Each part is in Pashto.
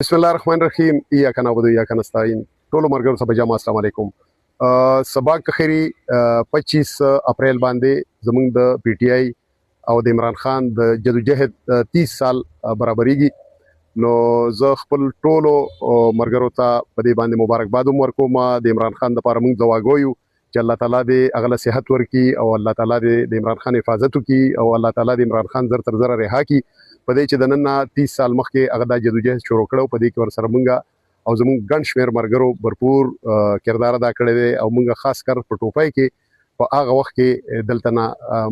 بسم الله الرحمن الرحیم. ایاک نعبد و ایاک نستعین. ټولو مرګرو ته بجما السلام علیکم. سبا کخيري 25 اپریل باندې زمونږ د پی ټی آی او د عمران خان د جدوجہد 30 سال برابرېږي. نو زه خپل ټولو مرګرو ته په دې باندې مبارکباد ورکوم. د عمران خان لپاره موږ دعاګویو چې الله تعالی دې اغله صحت ورکړي او الله تعالی دې د عمران خان حفاظت وکړي او الله تعالی د عمران خان زر تر زر رها کړي. په دې چې د نن 30 سال مخکې هغه د جدوجہد شروع کړو، په دې کې ورسره مونږه او زموږ ګڼ شمېر مرګرو भरपूर کردار ادا کړی دی او مونږه خاص کر په ټوپای کې په هغه وخت کې دلته نه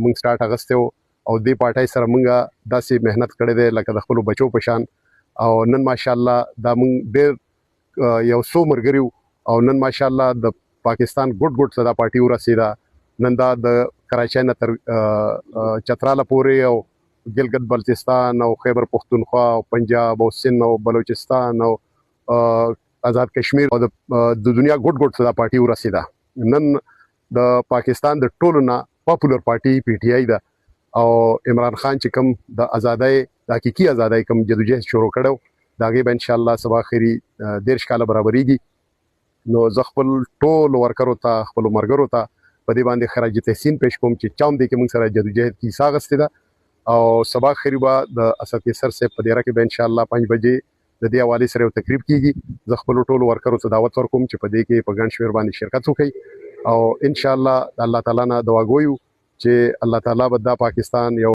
مونږ سٹارټ اغستو او دې پارټای سره مونږه داسې مهنت کړی دی لکه د خپل بچو په شان. او نن ماشاءالله دا مونږ ډېر یو څو مرګریو او نن ماشاءالله د پاکستان ګډ صدا پارټي ورسېده. نن دا د کراچۍ نه تر چتراله پورې او ګلګت بلتستان او خیبر پختونخوا او پنجاب او سند او بلوچستان او آزاد کشمیر او د دنیا ګډ صدا پارټي ورسېده. نن د پاکستان د ټولو نه پاپولر پارټي پی ټی آی ده او عمران خان چې کوم د ازادۍ د حقيقي ازادۍ کوم جدوجہد شروع کړو دا غي به ان شاء الله سبا خيري 13 کال برابرېږي. نو زه خپل ټول ورکرو ته خپل مرګرو ته په دې باندې خراج تحسین پېښ کوم چې چاوم دې کې موږ سره جدوجہد کی ساغسته ده او سبا خيري با د اسد کیسر سے په دیره کې به ان شاء الله 5 بجې د دې حواله سره یو تقریب کیږي. زه خپل ټول ورکرو ته دعوت ورکوم چې په دې کې په ګڼ شمېر باندې شرکت وکړي او ان شاء الله الله تعالی نه دعا کوو چې الله تعالی به د پاکستان یو